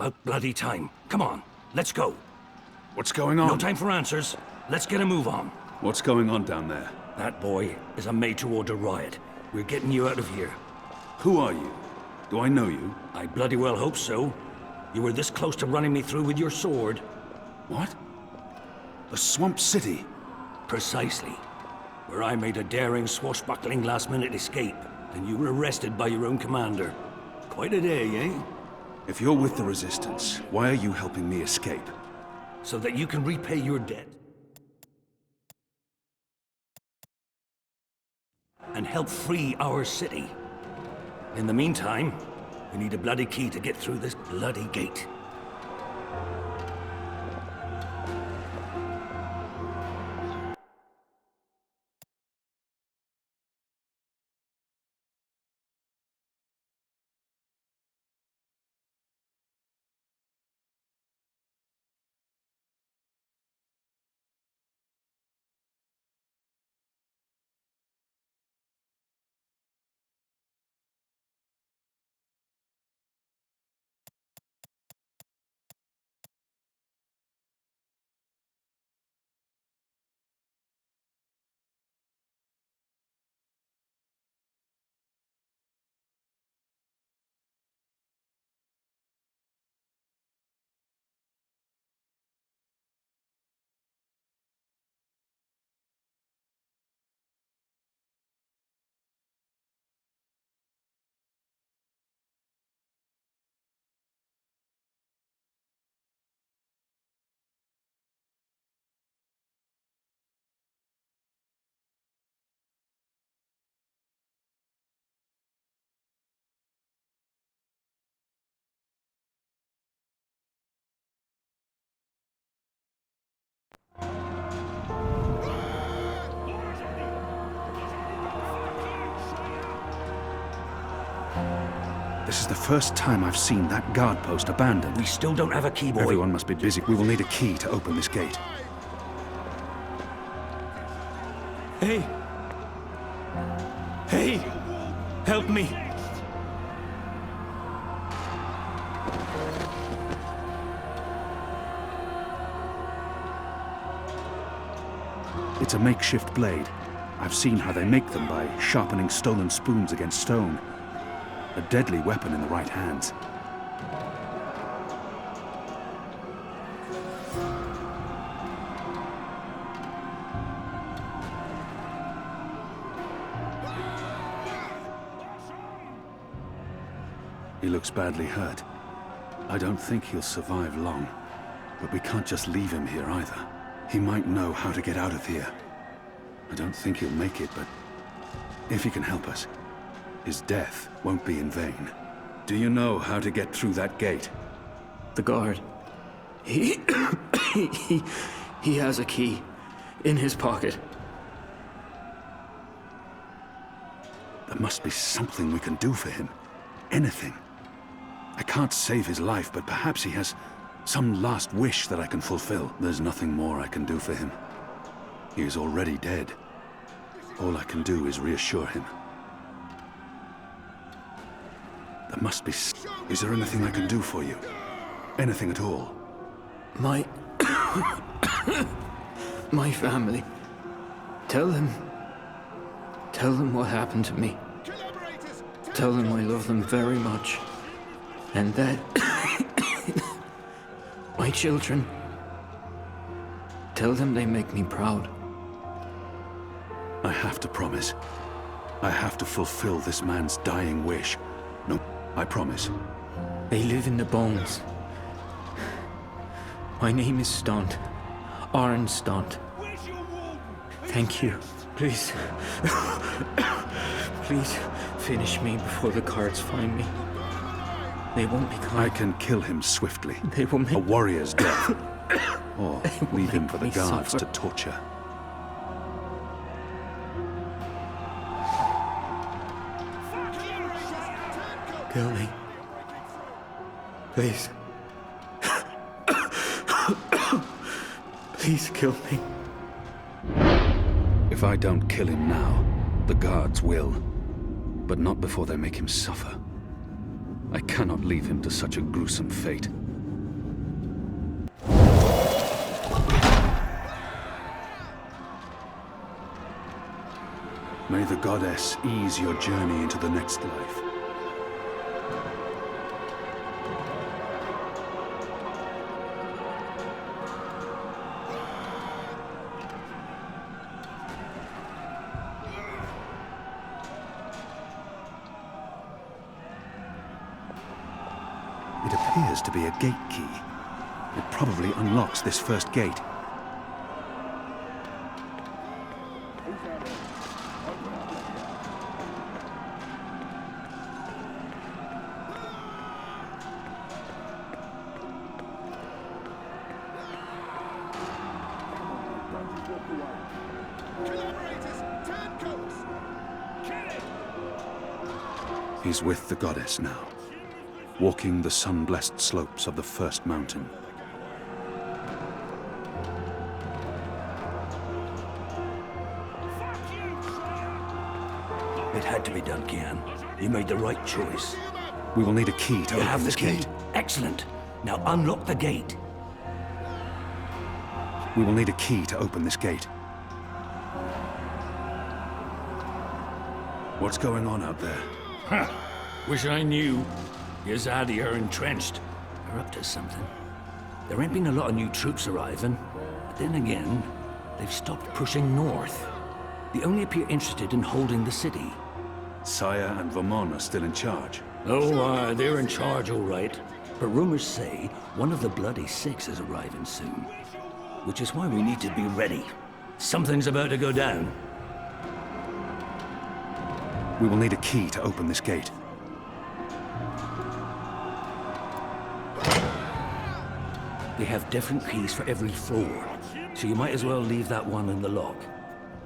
About bloody time. Come on, let's go. What's going on? No time for answers. Let's get a move on. What's going on down there? That boy is a made-to-order riot. We're getting you out of here. Who are you? Do I know you? I bloody well hope so. You were this close to running me through with your sword. What? The Swamp City? Precisely. Where I made a daring, swashbuckling last-minute escape, and you were arrested by your own commander. Quite a day, eh? If you're with the Resistance, why are you helping me escape? So that you can repay your debt. And help free our city. In the meantime, we need a bloody key to get through this bloody gate. This is the first time I've seen that guard post abandoned. We still don't have a key, boy. Everyone must be busy. We will need a key to open this gate. Hey! Hey! Help me! It's a makeshift blade. I've seen how they make them by sharpening stolen spoons against stone. A deadly weapon in the right hands. He looks badly hurt. I don't think he'll survive long. But we can't just leave him here either. He might know how to get out of here. I don't think he'll make it, but if he can help us, his death won't be in vain. Do you know how to get through that gate? The guard. He has a key in his pocket. There must be something we can do for him. Anything. I can't save his life, but perhaps he has some last wish that I can fulfill. There's nothing more I can do for him. He is already dead. All I can do is reassure him. There must be... Is there anything I can do for you? Anything at all? My family. Tell them what happened to me. Tell them I love them very much. And that my children. Tell them they make me proud. I have to promise. I have to fulfill this man's dying wish. No, I promise. They live in the bones. My name is Stunt. Arn Stunt. Thank you. Please. Please finish me before the guards find me. They won't be kind. I can kill him swiftly. They will make... A warrior's death. Or leave him for the guards to torture. Kill me. Please. Please kill me. If I don't kill him now, the guards will. But not before they make him suffer. I cannot leave him to such a gruesome fate. May the goddess ease your journey into the next life. It appears to be a gate key. It probably unlocks this first gate. He's with the goddess now, walking the sun-blessed slopes of the first mountain. It had to be done, Kian. You made the right choice. We will need a key to You open have the this key? gate. Excellent. Now unlock the gate. We will need a key to open this gate. What's going on out there? Huh. Wish I knew. Yazadi are entrenched. They're up to something. There ain't been a lot of new troops arriving. But then again, they've stopped pushing north. They only appear interested in holding the city. Saya and Vermon are still in charge. Oh, they're in charge, all right. But rumors say one of the Bloody Six is arriving soon. Which is why we need to be ready. Something's about to go down. We will need a key to open this gate. They have different keys for every floor, so you might as well leave that one in the lock.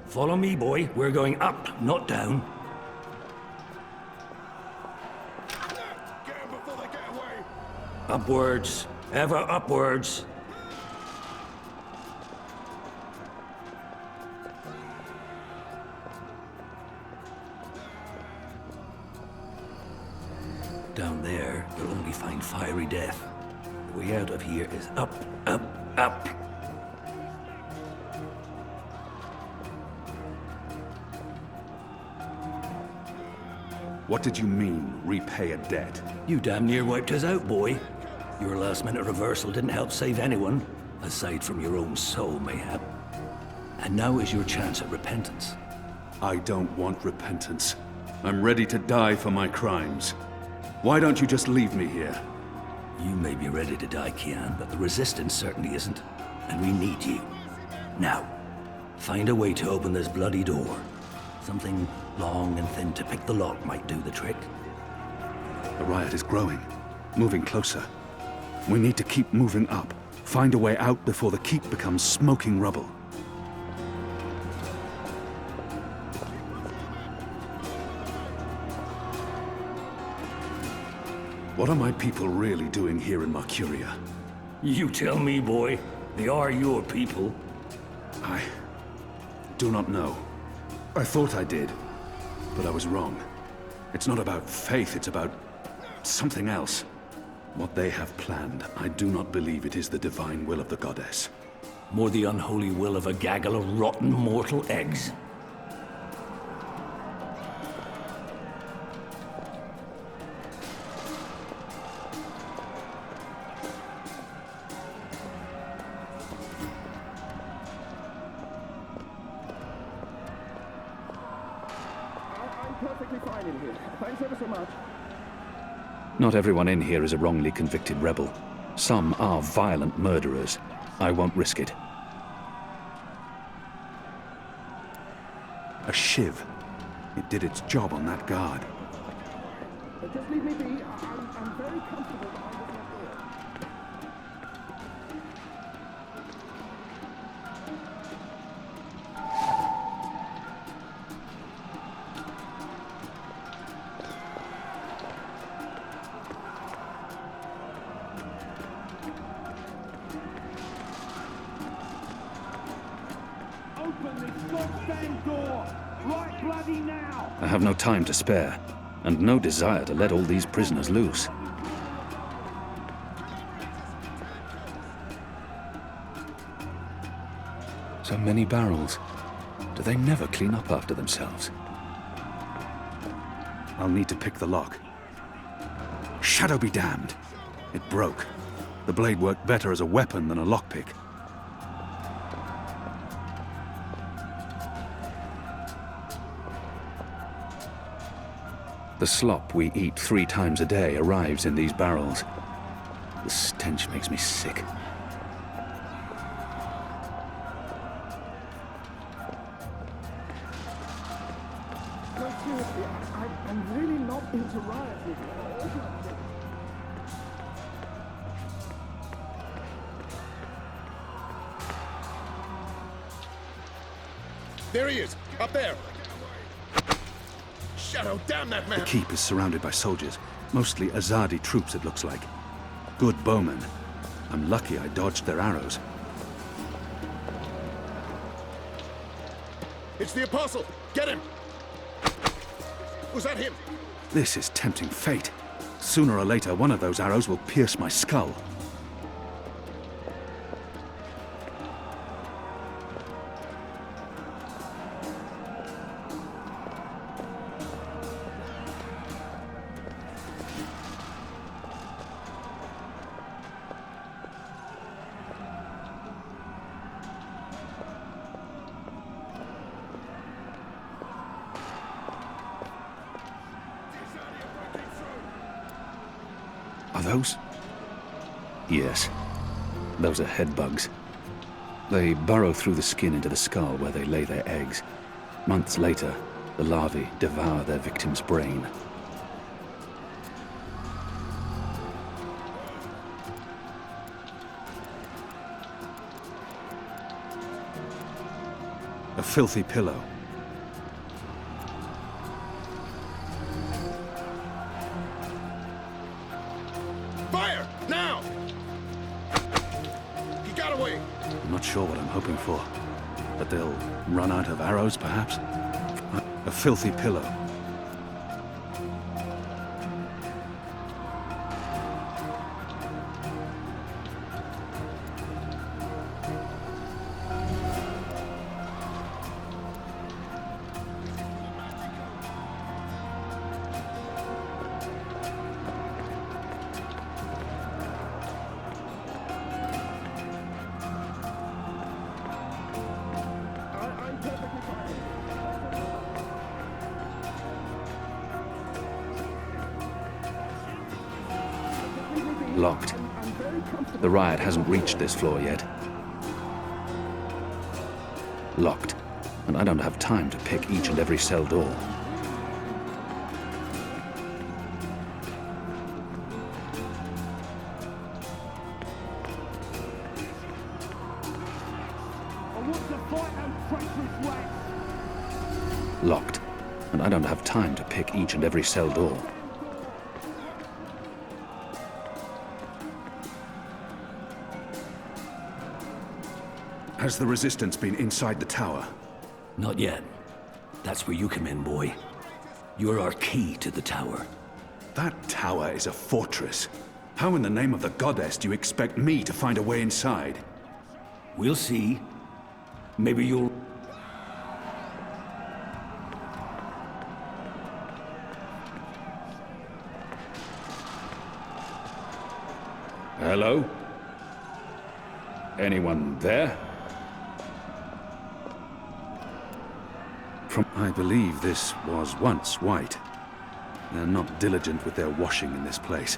Follow me, boy. We're going up, not down. Upwards. Ever upwards. Down there, you'll only find fiery death. The way out of here is up, up, up. What did you mean, repay a debt? You damn near wiped us out, boy. Your last-minute reversal didn't help save anyone, aside from your own soul, mayhap. And now is your chance at repentance. I don't want repentance. I'm ready to die for my crimes. Why don't you just leave me here? You may be ready to die, Kian, but the Resistance certainly isn't. And we need you. Now, find a way to open this bloody door. Something long and thin to pick the lock might do the trick. The riot is growing, moving closer. We need to keep moving up. Find a way out before the keep becomes smoking rubble. What are my people really doing here in Mercuria? You tell me, boy. They are your people. I do not know. I thought I did, but I was wrong. It's not about faith, it's about something else. What they have planned, I do not believe it is the divine will of the goddess. More the unholy will of a gaggle of rotten mortal eggs. Perfectly fine in here. Thanks ever so much. Not everyone in here is a wrongly convicted rebel. Some are violent murderers. I won't risk it. A shiv. It did its job on that guard. Just leave me be. I'm very comfortable behind this left door. Open this goddamn door! Right bloody now! I have no time to spare, and no desire to let all these prisoners loose. So many barrels. Do they never clean up after themselves? I'll need to pick the lock. Shadow be damned! It broke. The blade worked better as a weapon than a lockpick. The slop we eat 3 times a day arrives in these barrels. The stench makes me sick. No, seriously, I'm really not into riot with you. There he is, up there. Shadow, damn that man! The keep is surrounded by soldiers, mostly Azadi troops it looks like. Good bowmen. I'm lucky I dodged their arrows. It's the Apostle! Get him! Was that him? This is tempting fate. Sooner or later, one of those arrows will pierce my skull. Are those? Yes. Those are head bugs. They burrow through the skin into the skull where they lay their eggs. Months later, the larvae devour their victim's brain. A filthy pillow. Fire! Now! He got away! I'm not sure what I'm hoping for. But they'll run out of arrows, perhaps? A filthy pillow. I'm perfectly fine. Locked. I'm very comfortable. The riot hasn't reached this floor yet. Locked. And I don't have time to pick each and every cell door. I want to fight them treacherous rats. Locked. And I don't have time to pick each and every cell door. Has the resistance been inside the tower? Not yet. That's where you come in, boy. You're our key to the tower. That tower is a fortress. How in the name of the goddess do you expect me to find a way inside? We'll see. Maybe you'll... Hello? Anyone there? I believe this was once white. They're not diligent with their washing in this place.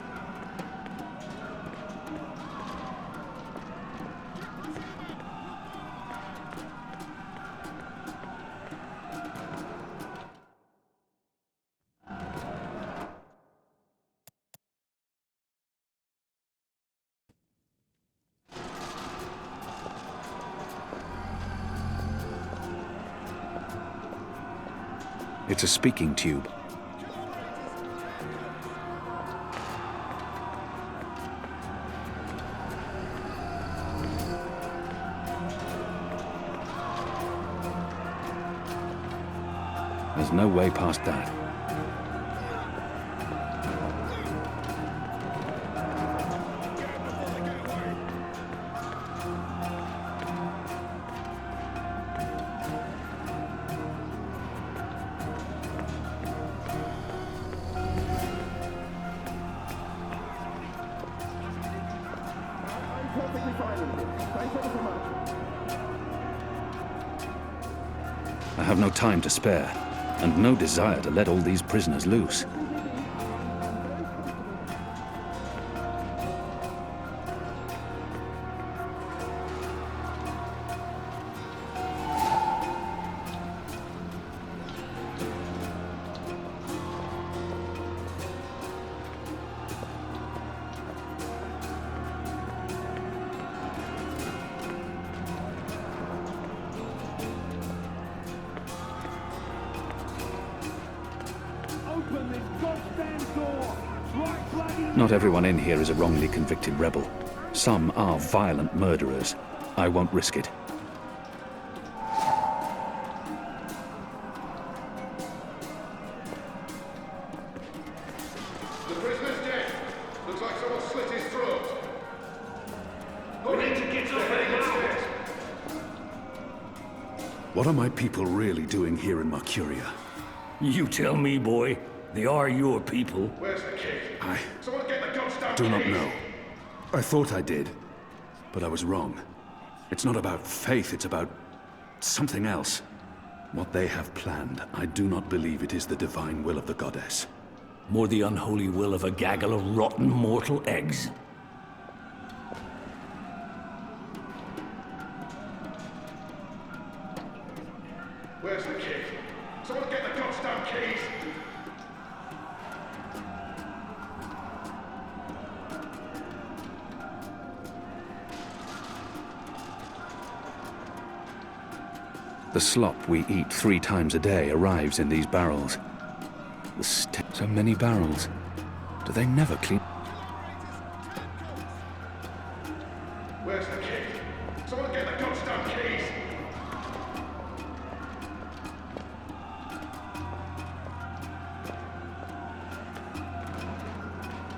It's a speaking tube. There's no way past that. I have no time to spare, and no desire to let all these prisoners loose. Open this goddamn door! Right bloody now! Not everyone in here is a wrongly convicted rebel. Some are violent murderers. I won't risk it. The prisoner's dead. Looks like someone slit his throat. We need to get up there now. What are my people really doing here in Mercuria? You tell me, boy. They are your people. Where's the kid? I Someone get the goddamn do not keys. know. I thought I did, but I was wrong. It's not about faith, it's about something else. What they have planned, I do not believe it is the divine will of the goddess. More the unholy will of a gaggle of rotten mortal eggs. Where's the kid? Someone get the goddamn keys. The slop we eat 3 times a day arrives in these barrels. So many barrels. Do they never clean? Where's the kid? Someone get the goddamn keys.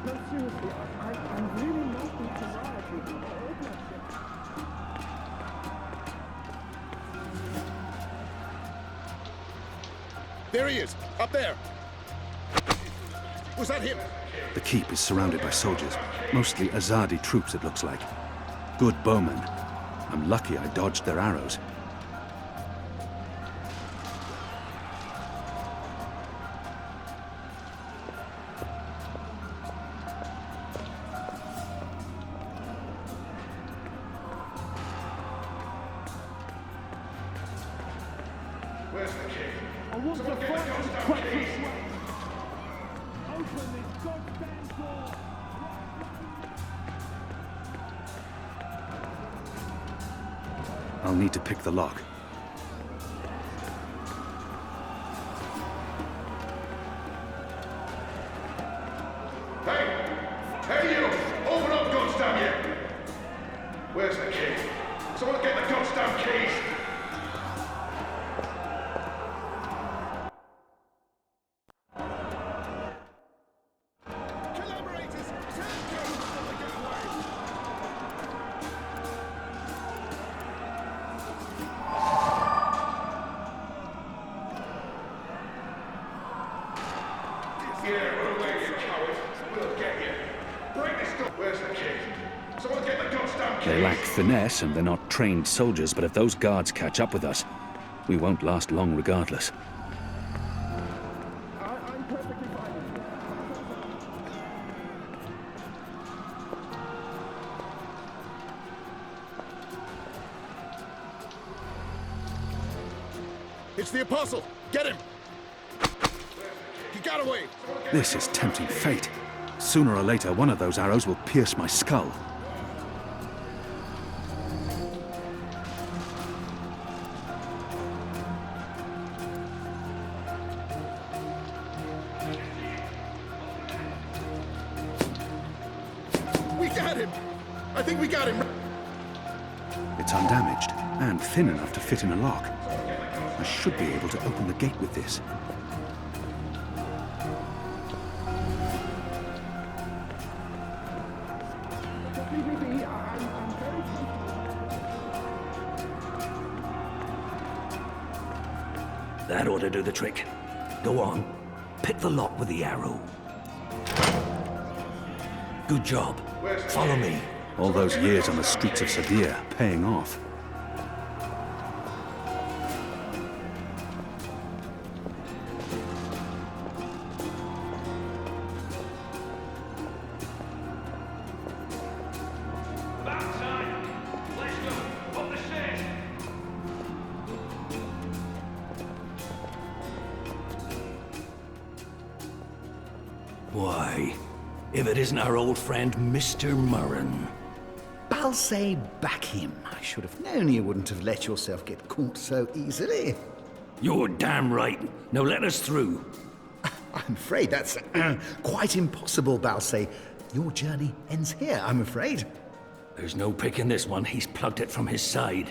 No, seriously, I'm really not in variety. There he is, up there. Was that him? The keep is surrounded by soldiers. Mostly Azadi troops, it looks like. Good bowmen. I'm lucky I dodged their arrows. Where's the kid? I want to Someone get the fight this goddamn crap keys. this way! Open this goddamn door! I'll need to pick the lock. Hey! Hey you! Open up, goddamn you! Where's the kid? Someone get the goddamn keys. Collaborators! Yeah, run away, you coward. We'll get you. Break this door. Where's the kid? Someone get the goddamn keys. They lack finesse and they're not trained soldiers, but if those guards catch up with us, we won't last long regardless. I'm perfectly fine. It's the Apostle. Get him. He got away. This is tempting fate. Sooner or later, one of those arrows will pierce my skull. We got him. I think we got him. It's undamaged and thin enough to fit in a lock. I should be able to open the gate with this. Just leave me be. I'm very comfortable. That ought to do the trick. Go on. Pick the lock with the arrow. Good job. Follow me. All those years on the streets of Sevilla paying off. Why, if it isn't our old friend, Mr. Murren. Balsay, back him. I should have known you wouldn't have let yourself get caught so easily. You're damn right. Now let us through. I'm afraid that's quite impossible, Balsay. Your journey ends here, I'm afraid. There's no picking this one. He's plugged it from his side.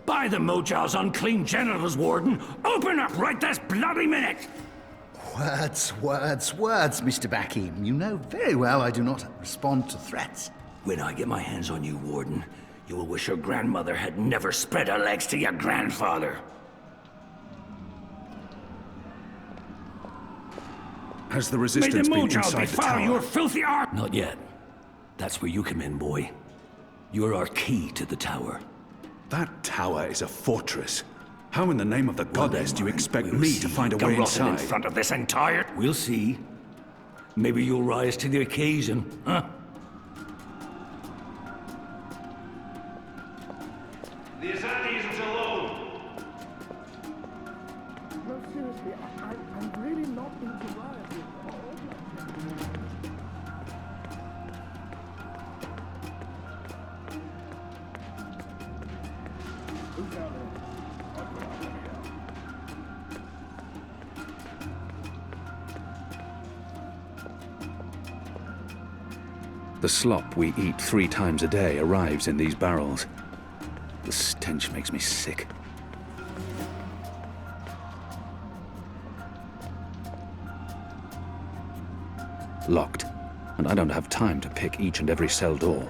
By the Mojal's unclean genitals, Warden! Open up right this bloody minute! Words, Mr. Bakim. You know very well I do not respond to threats. When I get my hands on you, Warden, you will wish your grandmother had never spread her legs to your grandfather. Has the resistance been inside the tower? Your filthy art! Not yet. That's where you come in, boy. You're our key to the tower. That tower is a fortress. How in the name of the goddess do you expect me to find a way inside? In front of this entire... We'll see. Maybe you'll rise to the occasion, huh? The Azadi isn't alone. No, seriously, I'm really not into rioting. Who's out there? The slop we eat 3 times a day arrives in these barrels. The stench makes me sick. Locked, and I don't have time to pick each and every cell door.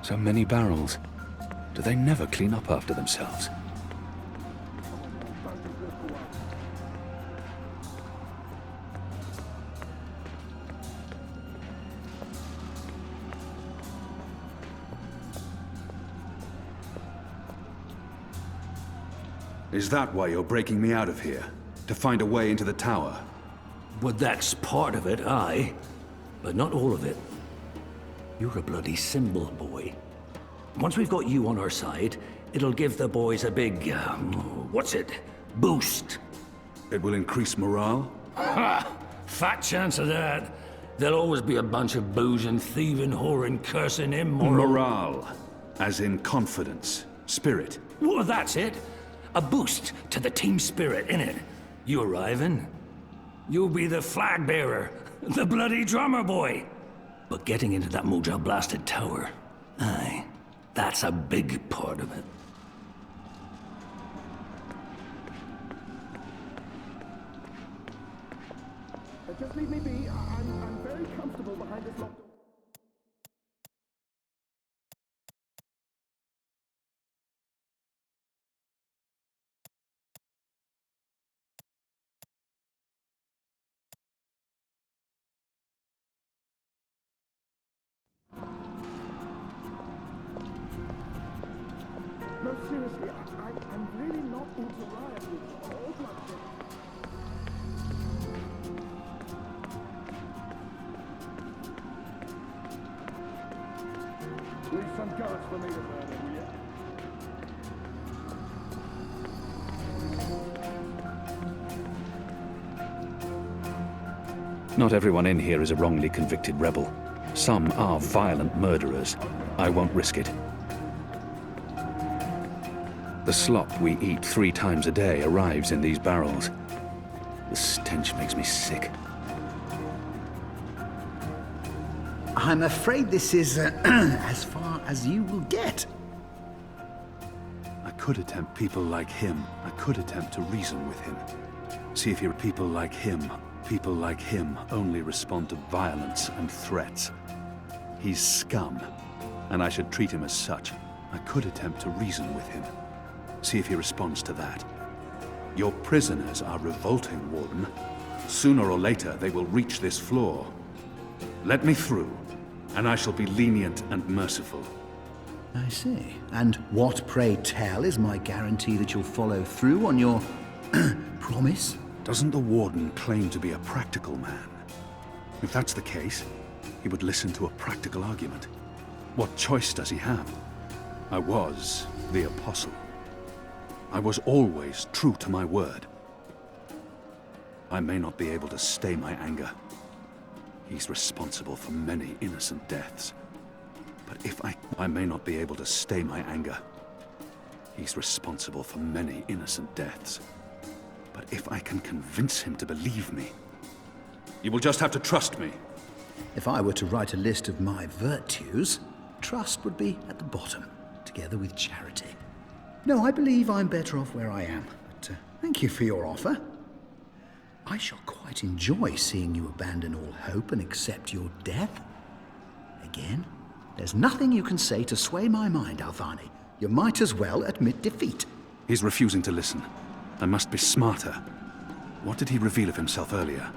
So many barrels. Do they never clean up after themselves? Is that why you're breaking me out of here? To find a way into the tower? Well, that's part of it, aye. But not all of it. You're a bloody symbol, boy. Once we've got you on our side, it'll give the boys a big, boost. It will increase morale? Ha! Fat chance of that. There'll always be a bunch of boozing, thieving, whoring, cursing, immoral... Morale. As in confidence. Spirit. Well, that's it. A boost to the team spirit, innit? You arriving? You'll be the flag bearer, the bloody drummer boy. But getting into that Mojal blasted tower, aye, that's a big part of it. Just leave me be. I'm very comfortable behind this locked door. No, seriously, I'm really not into rioting or bloodshed. Leave some guards for me to murder, will you? Not everyone in here is a wrongly convicted rebel. Some are violent murderers. I won't risk it. The slop we eat 3 times a day arrives in these barrels. The stench makes me sick. I'm afraid this is as far as you will get. I could attempt people like him. I could attempt to reason with him. See if you're people like him. People like him only respond to violence and threats. He's scum, and I should treat him as such. I could attempt to reason with him. See if he responds to that. Your prisoners are revolting, Warden. Sooner or later, they will reach this floor. Let me through, and I shall be lenient and merciful. I see. And what, pray tell, is my guarantee that you'll follow through on your promise? Doesn't the Warden claim to be a practical man? If that's the case, he would listen to a practical argument. What choice does he have? I was the apostle. I was always true to my word. I may not be able to stay my anger. He's responsible for many innocent deaths. But if I may not be able to stay my anger. He's responsible for many innocent deaths. But if I can convince him to believe me, you will just have to trust me. If I were to write a list of my virtues, trust would be at the bottom, together with charity. No, I believe I'm better off where I am, but thank you for your offer. I shall quite enjoy seeing you abandon all hope and accept your death. Again, there's nothing you can say to sway my mind, Alvani. You might as well admit defeat. He's refusing to listen. I must be smarter. What did he reveal of himself earlier?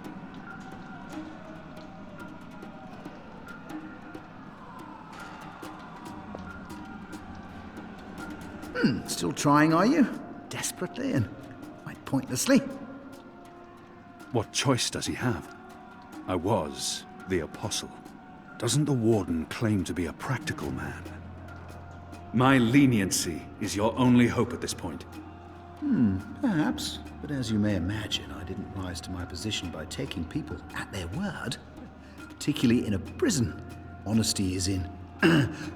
Still trying, are you? Desperately and quite pointlessly. What choice does he have? I was the apostle. Doesn't the warden claim to be a practical man? My leniency is your only hope at this point. Perhaps. But as you may imagine, I didn't rise to my position by taking people at their word. Particularly in a prison. Honesty is in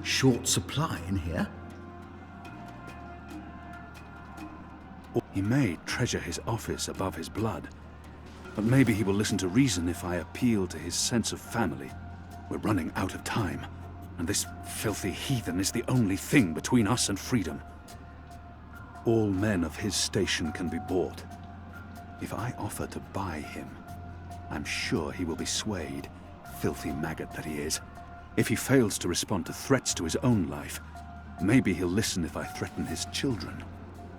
short supply in here. He may treasure his office above his blood, but maybe he will listen to reason if I appeal to his sense of family. We're running out of time, and this filthy heathen is the only thing between us and freedom. All men of his station can be bought. If I offer to buy him, I'm sure he will be swayed, filthy maggot that he is. If he fails to respond to threats to his own life, maybe he'll listen if I threaten his children.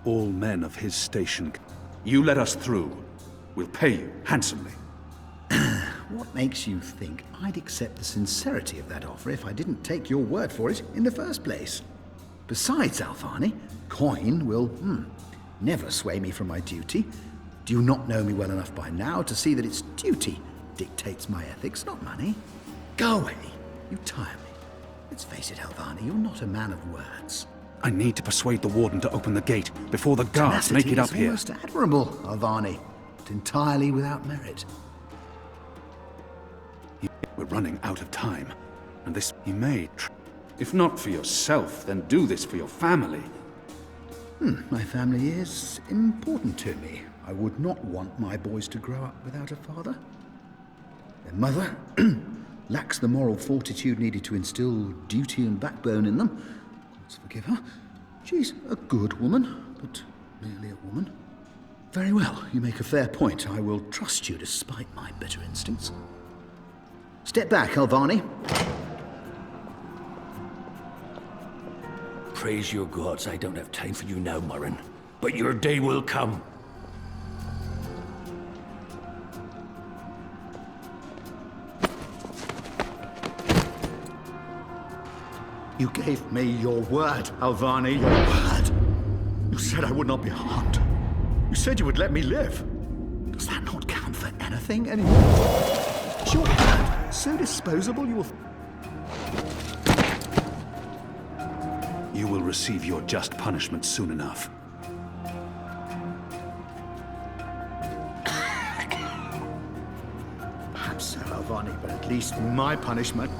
All men of his station. You let us through. We'll pay you handsomely. What makes you think I'd accept the sincerity of that offer if I didn't take your word for it in the first place? Besides, Alvani, coin will, never sway me from my duty. Do you not know me well enough by now to see that it's duty dictates my ethics, not money? Go away. You tire me. Let's face it, Alvani, you're not a man of words. I need to persuade the warden to open the gate before the guards make it up here. It's almost admirable, Alvani, but entirely without merit. We're running out of time, and this he may. If not for yourself, then do this for your family. My family is important to me. I would not want my boys to grow up without a father. Their mother lacks the moral fortitude needed to instill duty and backbone in them. Let's forgive her. She's a good woman, but merely a woman. Very well, you make a fair point. I will trust you despite my better instincts. Step back, Alvani. Praise your gods, I don't have time for you now, Murren. But your day will come. You gave me your word, Alvani, your word. You said I would not be harmed. You said you would let me live. Does that not count for anything anymore? Is your word so disposable you will... You will receive your just punishment soon enough. Perhaps so, Alvani, but at least my punishment...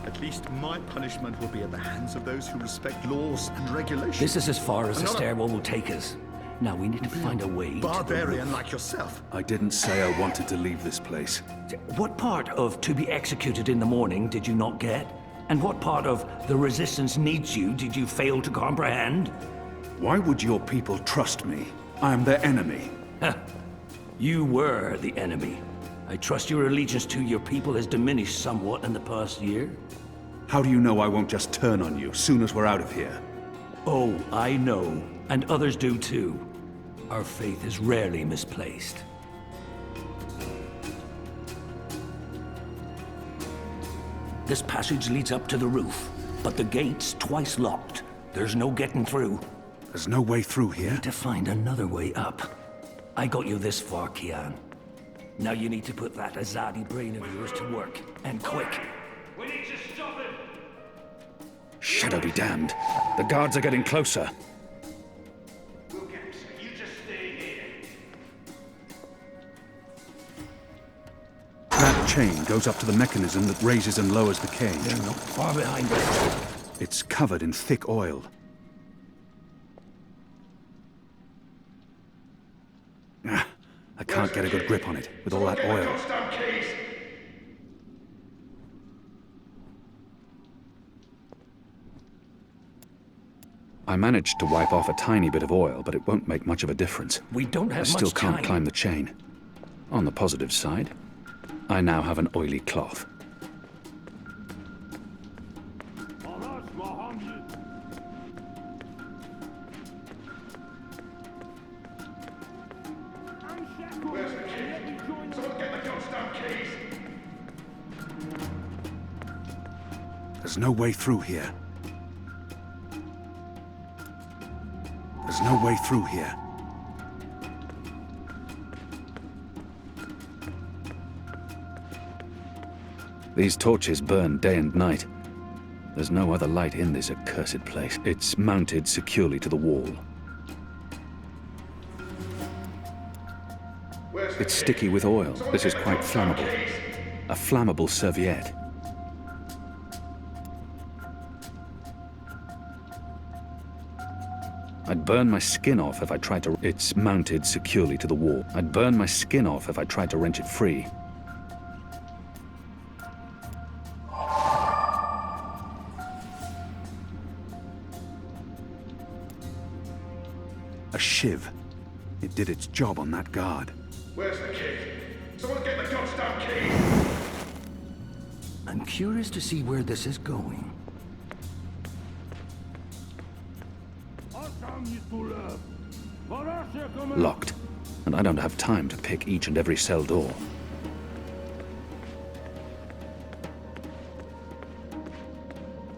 At least my punishment will be at the hands of those who respect laws and regulations. This is as far as the stairwell will take us. Now we need to find a way Barbarian like yourself. I didn't say I wanted to leave this place. What part of to be executed in the morning did you not get? And what part of the resistance needs you did you fail to comprehend? Why would your people trust me? I am their enemy. You were the enemy. I trust your allegiance to your people has diminished somewhat in the past year. How do you know I won't just turn on you soon as we're out of here? Oh, I know. And others do too. Our faith is rarely misplaced. This passage leads up to the roof, but the gate's twice locked. There's no getting through. There's no way through here? Need to find another way up. I got you this far, Kian. Now you need to put that Azadi brain of yours to work, and quick. We need to stop Shadow be damned. The guards are getting closer. We'll get him, sir. You just stay here. That chain goes up to the mechanism that raises and lowers the cage. They're not far behind us. It's covered in thick oil. I can't get a good grip on it with all that oil. Goddamn keys. I managed to wipe off a tiny bit of oil, but it won't make much of a difference. We don't have I much still time. can't climb the chain. On the positive side, I now have an oily cloth. Where's the key? Someone get the goddamn keys. There's no way through here. There's no way through here. These torches burn day and night. There's no other light in this accursed place. It's mounted securely to the wall. It's sticky with oil. This is quite flammable. A flammable serviette. I'd burn my skin off if I tried to... It's mounted securely to the wall. I'd burn my skin off if I tried to wrench it free. A shiv. It did its job on that guard. Where's the key? Someone get the goddamn keys. I'm curious to see where this is going. Locked. And I don't have time to pick each and every cell door.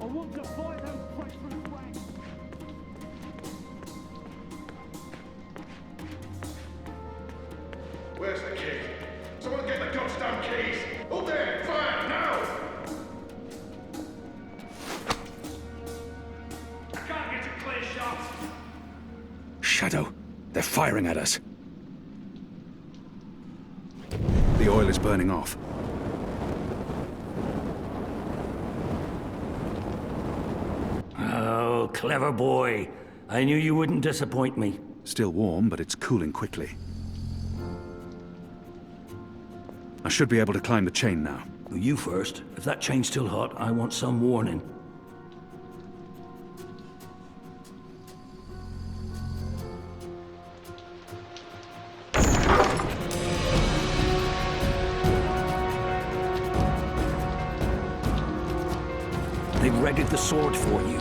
I want to fight them treacherous ranks. Where's the key? Someone get the goddamn keys. Up there! Fire! Now! Can't get a clear shot. Shadow. They're firing at us. The oil is burning off. Oh, clever boy. I knew you wouldn't disappoint me. Still warm, but it's cooling quickly. I should be able to climb the chain now. You first. If that chain's still hot, I want some warning. They've readied the sword for you.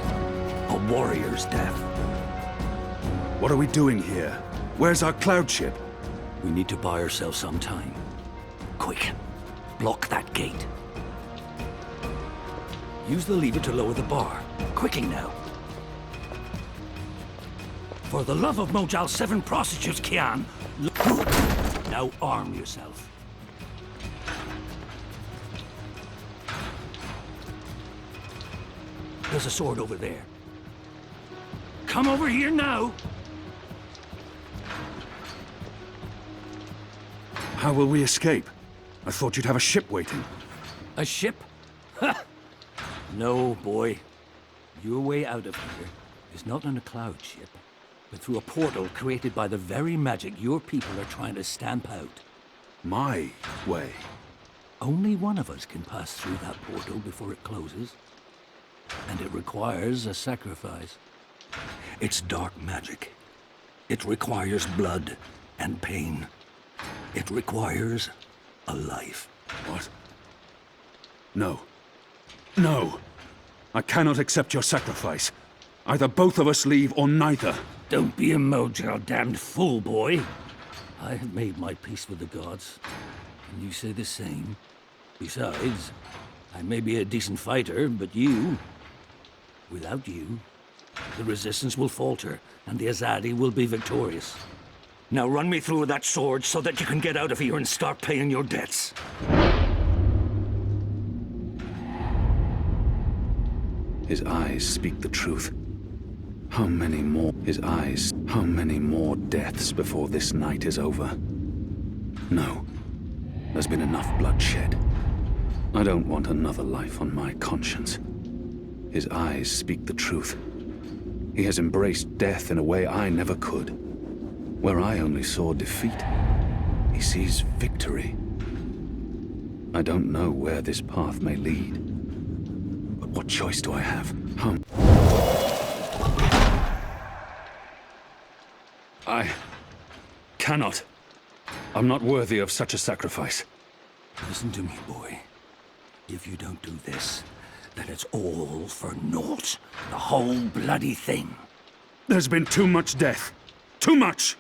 A warrior's death. What are we doing here? Where's our cloud ship? We need to buy ourselves some time. Quick, block that gate. Use the lever to lower the bar. Quickly now. For the love of Mojal 7 prostitutes, Kian. Now arm yourself. There's a sword over there. Come over here now! How will we escape? I thought you'd have a ship waiting. A ship? Ha! No, boy. Your way out of here is not on a cloud ship, but through a portal created by the very magic your people are trying to stamp out. My way. Only one of us can pass through that portal before it closes. And it requires a sacrifice. It's dark magic. It requires blood and pain. It requires a life. What? No. No! I cannot accept your sacrifice. Either both of us leave or neither. Don't be a Mojal damned fool, boy. I have made my peace with the gods. And you say the same. Besides, I may be a decent fighter, but you... Without you, the resistance will falter, and the Azadi will be victorious. Now run me through that sword so that you can get out of here and start paying your debts. His eyes speak the truth. How many more deaths before this night is over? No. There's been enough bloodshed. I don't want another life on my conscience. His eyes speak the truth. He has embraced death in a way I never could. Where I only saw defeat, he sees victory. I don't know where this path may lead. But what choice do I have? I cannot. I'm not worthy of such a sacrifice. Listen to me, boy. If you don't do this, then it's all for naught. The whole bloody thing. There's been too much death. Too much!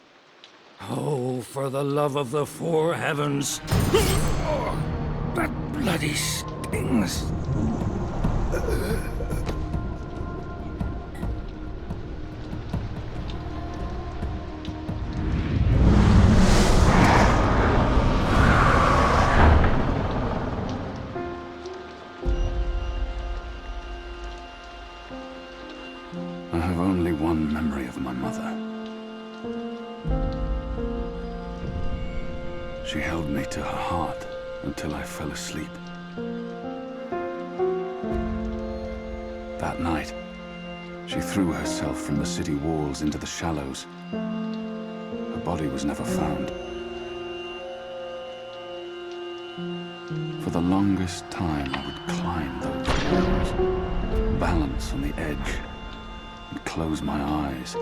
Oh, for the love of the four heavens. That bloody stings. I have only one memory of my mother. She held me to her heart until I fell asleep. That night, she threw herself from the city walls into the shallows. Her body was never found. For the longest time, I would climb those walls, balance on the edge, and close my eyes.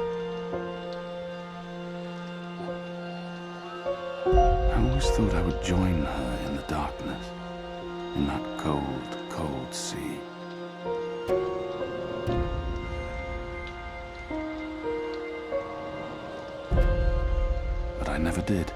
I always thought I would join her in the darkness, in that cold, cold sea. But I never did.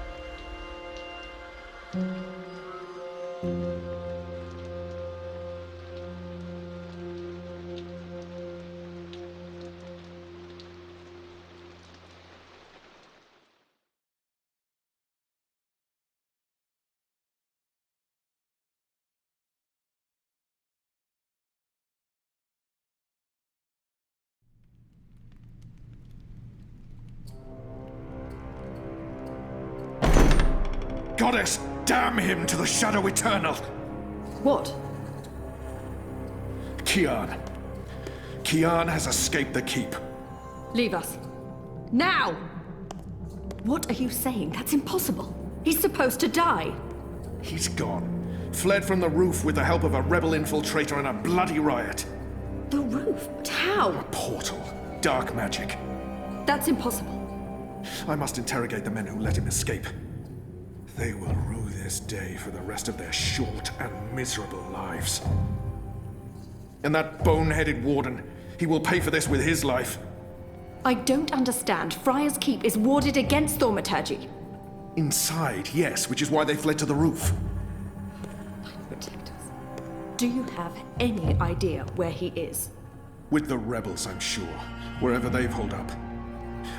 Goddess, damn him to the Shadow Eternal! What? Kian. Kian has escaped the keep. Leave us. Now! What are you saying? That's impossible. He's supposed to die. He's gone. Fled from the roof with the help of a rebel infiltrator in a bloody riot. The roof? But how? A portal. Dark magic. That's impossible. I must interrogate the men who let him escape. They will rue this day for the rest of their short and miserable lives. And that bone-headed warden, he will pay for this with his life. I don't understand. Friar's Keep is warded against thaumaturgy. Inside, yes, which is why they fled to the roof. Protect us. Do you have any idea where he is? With the rebels, I'm sure. Wherever they've holed up.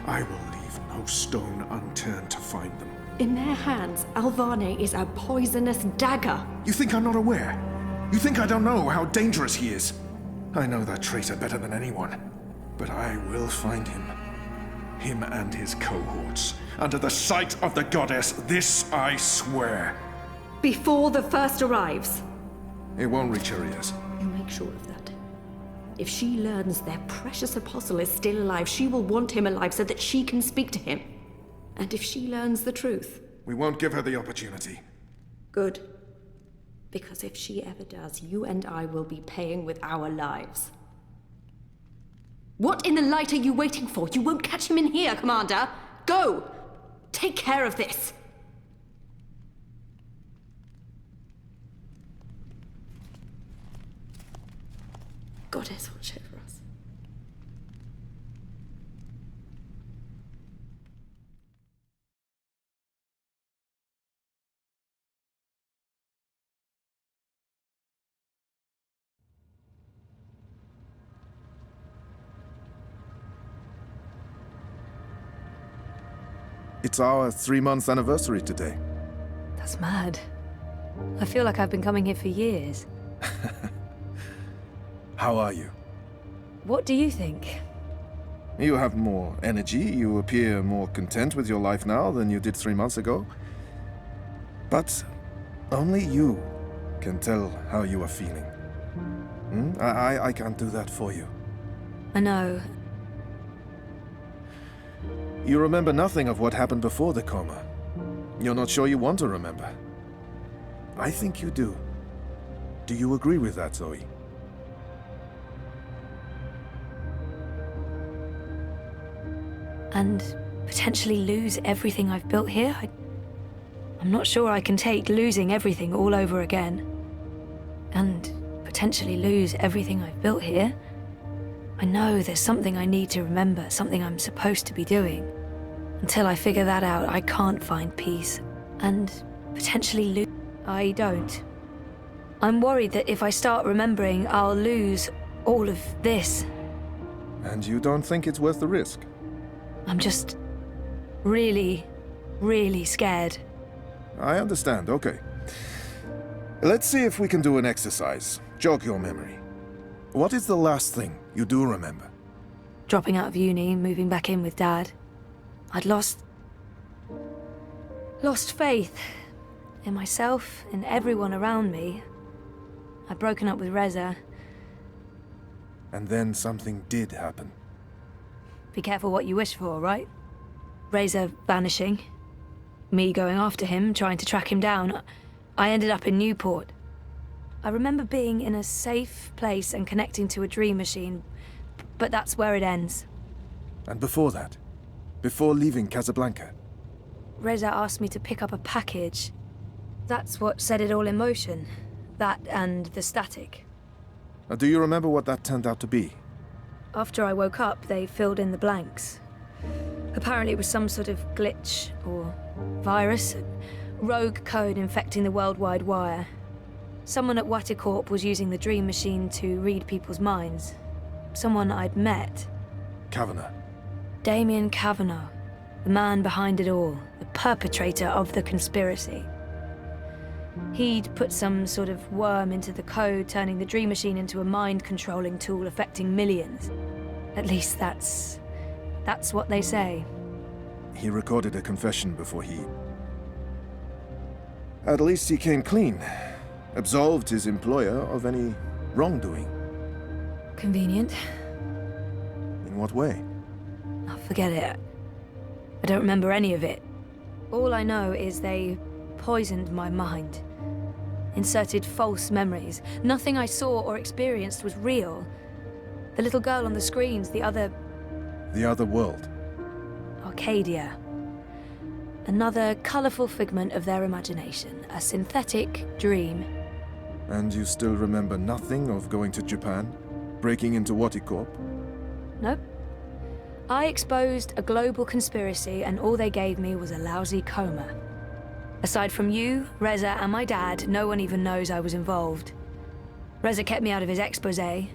I will leave no stone unturned to find them. In their hands, Alvane is a poisonous dagger. You think I'm not aware? You think I don't know how dangerous he is? I know that traitor better than anyone. But I will find him. Him and his cohorts. Under the sight of the goddess, this I swear. Before the first arrives. It won't reach her ears. You make sure of that. If she learns their precious apostle is still alive, she will want him alive so that she can speak to him. And if she learns the truth... We won't give her the opportunity. Good. Because if she ever does, you and I will be paying with our lives. What in the light are you waiting for? You won't catch him in here, Commander! Go! Take care of this! Goddess, watch over us. It's our 3-month anniversary today. That's mad. I feel like I've been coming here for years. How are you? What do you think? You have more energy, you appear more content with your life now than you did 3 months ago. But only you can tell how you are feeling. I can't do that for you. I know. You remember nothing of what happened before the coma. You're not sure you want to remember. I think you do. Do you agree with that, Zoe? And potentially lose everything I've built here? I'm not sure I can take losing everything all over again. And potentially lose everything I've built here. I know there's something I need to remember, something I'm supposed to be doing. Until I figure that out, I can't find peace. And potentially lose... I don't. I'm worried that if I start remembering, I'll lose all of this. And you don't think it's worth the risk? I'm just really, really scared. I understand, okay. Let's see if we can do an exercise. Jog your memory. What is the last thing you do remember? Dropping out of uni, moving back in with Dad. I'd lost faith in myself, in everyone around me. I'd broken up with Reza. And then something did happen. Be careful what you wish for, right? Reza vanishing. Me going after him, trying to track him down. I ended up in Newport. I remember being in a safe place and connecting to a dream machine, but that's where it ends. And before that? Before leaving Casablanca? Reza asked me to pick up a package. That's what set it all in motion. That and the static. Do you remember what that turned out to be? After I woke up, they filled in the blanks. Apparently it was some sort of glitch or virus, rogue code infecting the worldwide wire. Someone at Waticorp was using the dream machine to read people's minds. Someone I'd met. Kavanagh. Damien Kavanagh, the man behind it all, the perpetrator of the conspiracy. He'd put some sort of worm into the code, turning the dream machine into a mind-controlling tool affecting millions. At least that's what they say. He recorded a confession before he... At least he came clean. Absolved his employer of any wrongdoing. Convenient. In what way? Oh, forget it. I don't remember any of it. All I know is they poisoned my mind. Inserted false memories. Nothing I saw or experienced was real. The little girl on the screens, the other world. Arcadia. Another colourful figment of their imagination. A synthetic dream. And you still remember nothing of going to Japan? Breaking into Waticorp? Nope. I exposed a global conspiracy and all they gave me was a lousy coma. Aside from you, Reza, and my dad, no one even knows I was involved. Reza kept me out of his exposé,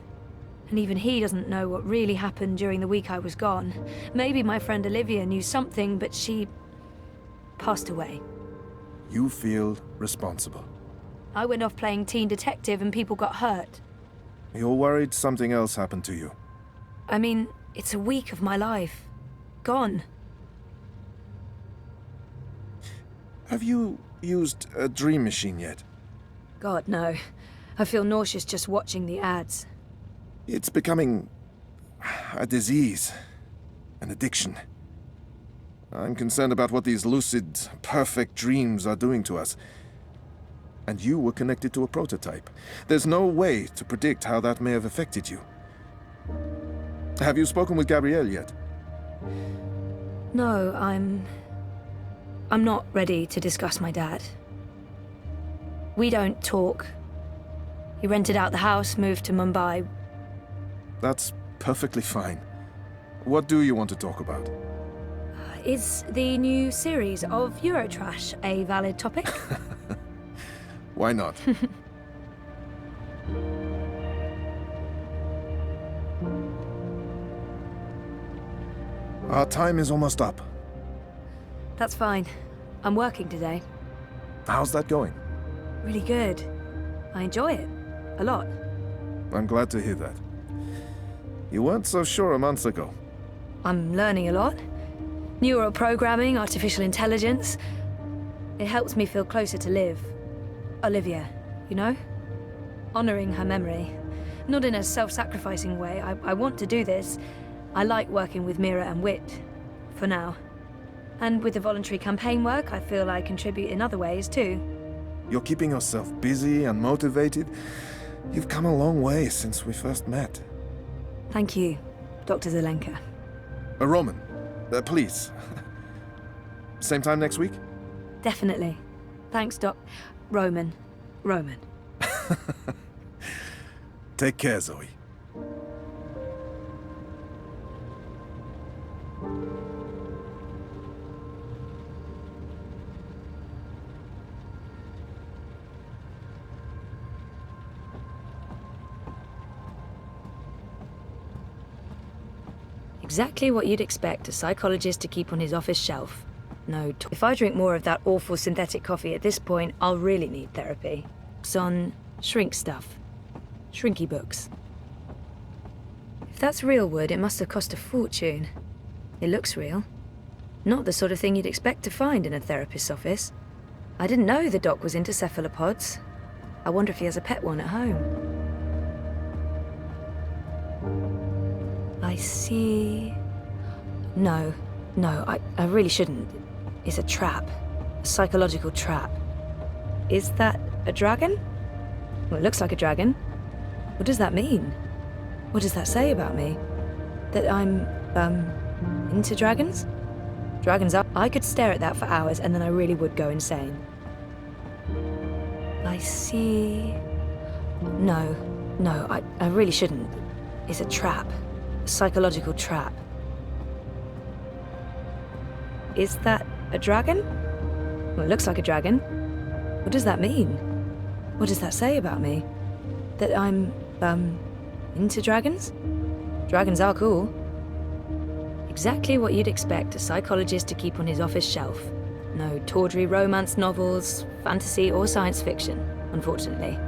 and even he doesn't know what really happened during the week I was gone. Maybe my friend Olivia knew something, but she passed away. You feel responsible. I went off playing teen detective and people got hurt. You're worried something else happened to you. I mean, it's a week of my life. Gone. Have you used a dream machine yet? God, no. I feel nauseous just watching the ads. It's becoming a disease, an addiction. I'm concerned about what these lucid, perfect dreams are doing to us. And you were connected to a prototype. There's no way to predict how that may have affected you. Have you spoken with Gabrielle yet? No, I'm not ready to discuss my dad. We don't talk. He rented out the house, moved to Mumbai. That's perfectly fine. What do you want to talk about? Is the new series of Eurotrash a valid topic? Why not? Our time is almost up. That's fine. I'm working today. How's that going? Really good. I enjoy it. A lot. I'm glad to hear that. You weren't so sure a month ago. I'm learning a lot. Neural programming, artificial intelligence. It helps me feel closer to Liv. Olivia, you know? Honoring her memory. Not in a self-sacrificing way. I want to do this. I like working with Mira and Wit. For now. And with the voluntary campaign work, I feel I contribute in other ways too. You're keeping yourself busy and motivated. You've come a long way since we first met. Thank you, Dr. Zelenka. Roman, please. Same time next week? Definitely. Thanks, Doc. Roman. Take care, Zoe. Exactly what you'd expect a psychologist to keep on his office shelf. No, if I drink more of that awful synthetic coffee at this point, I'll really need therapy. It's on shrink stuff. Shrinky books. If that's real wood, it must have cost a fortune. It looks real. Not the sort of thing you'd expect to find in a therapist's office. I didn't know the doc was into cephalopods. I wonder if he has a pet one at home. I see... No, I really shouldn't. It's a trap. A psychological trap. Is that a dragon? Well, it looks like a dragon. What does that mean? What does that say about me? That I'm, into dragons? Dragons are... I could stare at that for hours and then I really would go insane. I see... No, I really shouldn't. It's a trap. A psychological trap. Is that a dragon? Well, it looks like a dragon. What does that mean? What does that say about me? That I'm, into dragons? Dragons are cool. Exactly what you'd expect a psychologist to keep on his office shelf. No tawdry romance novels, fantasy or science fiction, unfortunately.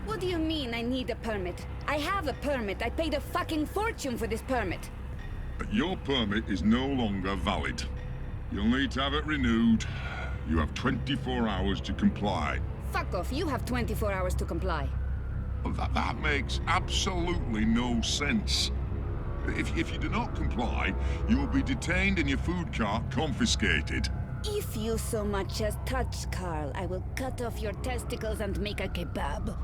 What do you mean I need a permit? I have a permit. I paid a fucking fortune for this permit. Your permit is no longer valid. You'll need to have it renewed. You have 24 hours to comply. Fuck off. You have 24 hours to comply. Well, that makes absolutely no sense. If you do not comply, you will be detained and your food cart confiscated. If you so much as touch Carl, I will cut off your testicles and make a kebab.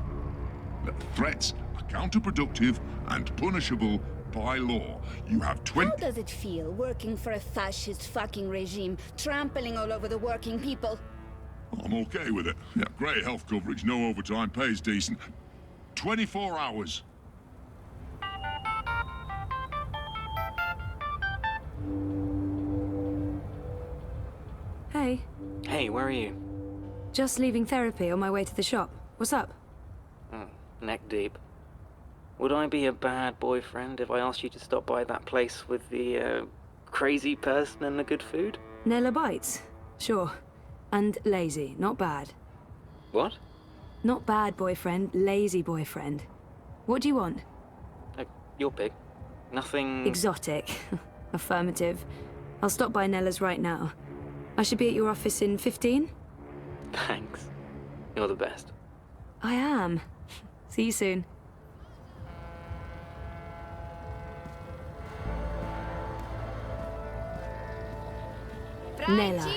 Threats are counterproductive and punishable by law. You have How does it feel working for a fascist fucking regime, trampling all over the working people? I'm okay with it. Yeah, great health coverage, no overtime, pays decent. 24 hours. Hey. Hey, where are you? Just leaving therapy on my way to the shop. What's up? Neck deep. Would I be a bad boyfriend if I asked you to stop by that place with the, crazy person and the good food? Nella Bites? Sure. And lazy, not bad. What? Not bad boyfriend, lazy boyfriend. What do you want? Your pick. Nothing... Exotic. Affirmative. I'll stop by Nella's right now. I should be at your office in 15? Thanks. You're the best. I am. See you soon. Nella.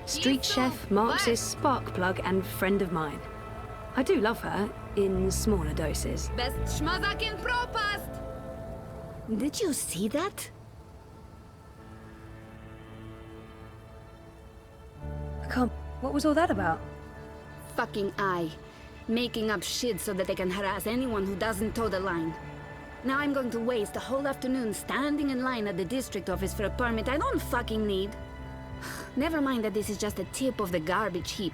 Street chef, Marxist, spark plug, and friend of mine. I do love her, in smaller doses. Best schmozak in Propast! Did you see that? I can't... What was all that about? Fucking I. Making up shit so that they can harass anyone who doesn't toe the line. Now I'm going to waste a whole afternoon standing in line at the district office for a permit I don't fucking need. Never mind that this is just a tip of the garbage heap.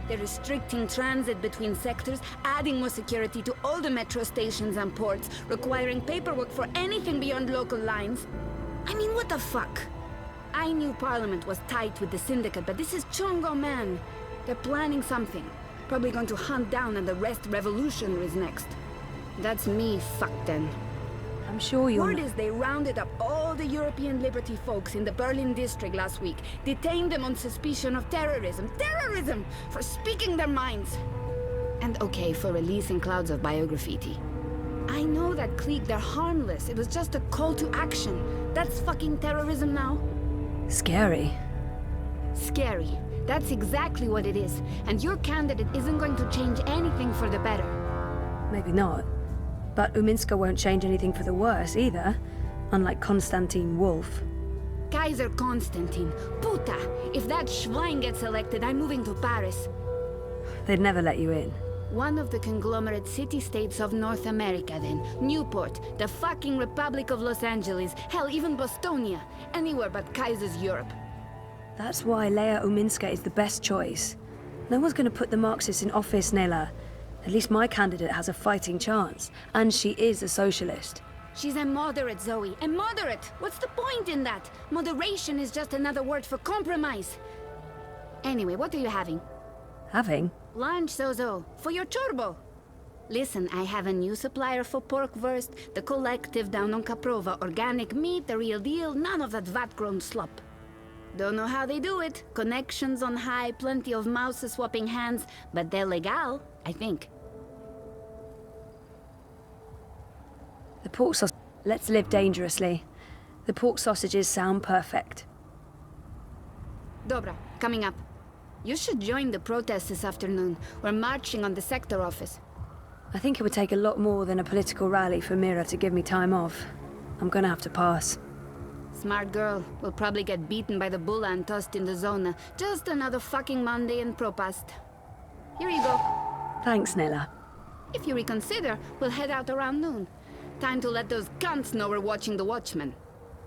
They're restricting transit between sectors, adding more security to all the metro stations and ports, requiring paperwork for anything beyond local lines. I mean, what the fuck? I knew Parliament was tight with the Syndicate, but this is Chongo, man. They're planning something. Probably going to hunt down and arrest revolutionaries next. That's me fucked then. I'm sure you're... Word is they rounded up all the European Liberty folks in the Berlin district last week, detained them on suspicion of terrorism. Terrorism! For speaking their minds! And okay, for releasing clouds of biograffiti. I know that clique, they're harmless. It was just a call to action. That's fucking terrorism now. Scary. Scary. That's exactly what it is. And your candidate isn't going to change anything for the better. Maybe not. But Uminska won't change anything for the worse either, unlike Konstantin Wolf. Kaiser Konstantin. Puta! If that Schwein gets elected, I'm moving to Paris. They'd never let you in. One of the conglomerate city-states of North America, then. Newport, the fucking Republic of Los Angeles, hell, even Bostonia. Anywhere but Kaiser's Europe. That's why Leia Uminska is the best choice. No one's gonna put the Marxists in office, Nela. At least my candidate has a fighting chance. And she is a socialist. She's a moderate, Zoe. A moderate! What's the point in that? Moderation is just another word for compromise. Anyway, what are you having? Having? Lunch, Zozo. For your chorbo. Listen, I have a new supplier for pork wurst, the collective down on Caprova. Organic meat, the real deal, none of that vat-grown slop. Don't know how they do it. Connections on high, plenty of mouses swapping hands, but they're legal, I think. The pork sausage... Let's live dangerously. The pork sausages sound perfect. Dobra, coming up. You should join the protest this afternoon. We're marching on the sector office. I think it would take a lot more than a political rally for Mira to give me time off. I'm gonna have to pass. Smart girl. We'll probably get beaten by the bulla and tossed in the zona. Just another fucking Monday in Propast. Here you go. Thanks, Nella. If you reconsider, we'll head out around noon. Time to let those cunts know we're watching the Watchmen.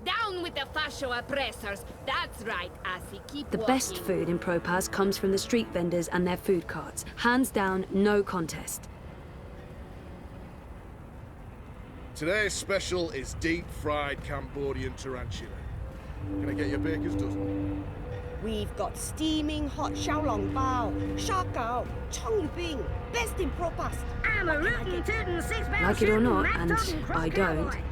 Down with the fascio oppressors! That's right, Asi, keep The walking. best food in Propaz comes from the street vendors and their food carts. Hands down, no contest. Today's special is deep-fried Cambodian tarantula. Can I get you a baker's dozen? We've got steaming hot xiaolong bao, shark gao, chong bing, best in Propast. I'm a rootin' tootin' 6-pound Like it or shootin', not, Mac and talking cross I don't, cowboy.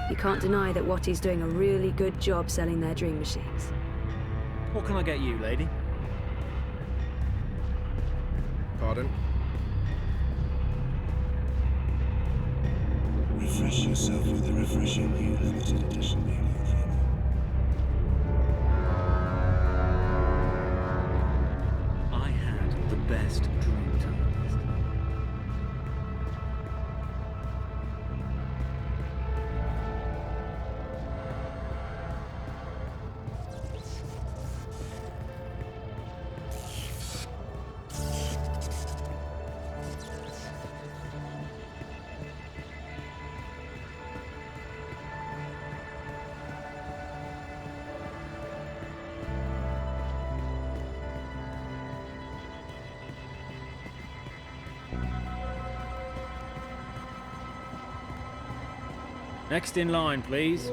you can't deny that Watty's doing a really good job selling their dream machines. What can I get you, lady? Pardon? Refresh yourself with the refreshing new limited edition Nemo Thermal. I had the best dream time. Next in line, please.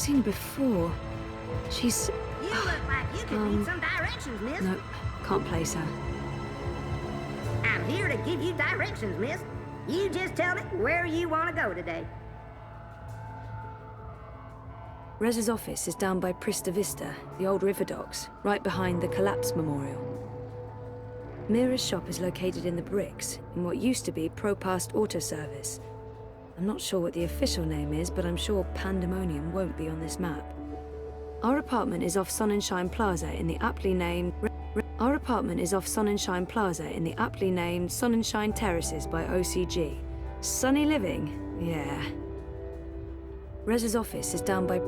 seen her before. She's... You look like you could need some directions, miss. No, can't place her. I'm here to give you directions, miss. You just tell me where you want to go today. Rez's office is down by Prista Vista, the old river docks, right behind the Collapse Memorial. Mira's shop is located in the bricks, in what used to be Propast Auto Service. I'm not sure what the official name is, but I'm sure Pandemonium won't be on this map. Our apartment is off Sonnenschein Plaza in the aptly named... Sonnenschein Terraces by OCG. Sunny living? Yeah. Rez's office is down by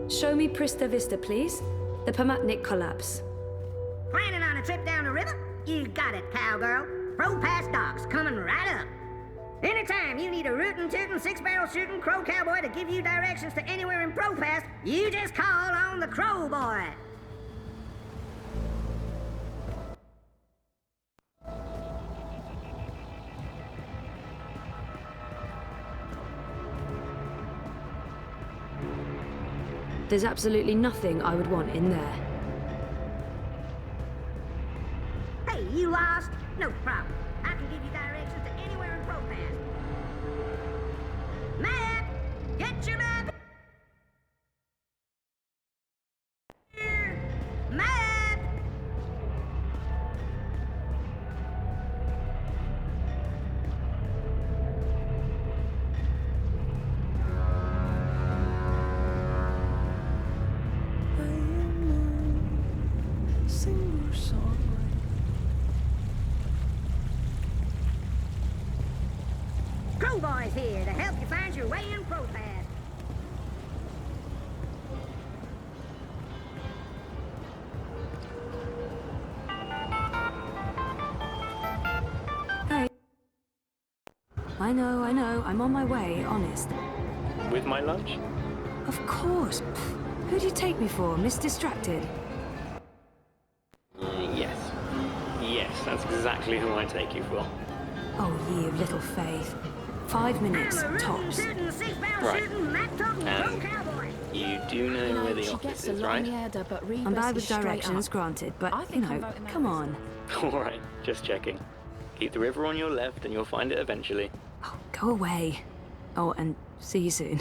Show me Prista Vista, please. The Pamatnik Collapse. Planning on a trip down the river? You got it, cowgirl. Pro-Pass docks coming right up. Anytime you need a rootin' tootin' six-barrel shooting crow cowboy to give you directions to anywhere in Pro-Pass, you just call on the Crow Boy. There's absolutely nothing I would want in there. Hey, you lost? No problem. I can give you directions to anywhere in Pro-Pass. Map! Get your map! Here. Map! Crowboy's here to help you find your way in Pro-Pass. Hey. I know. I'm on my way, honest. With my lunch? Of course. Who do you take me for, Miss Distracted? Yes. Yes, that's exactly who I take you for. Oh, ye of little faith. 5 minutes, tops. Right. And you do know where the office is, right? I'm bad with directions, granted, but, you know, come on. Alright, just checking. Keep the river on your left and you'll find it eventually. Go away. Oh, and see you soon.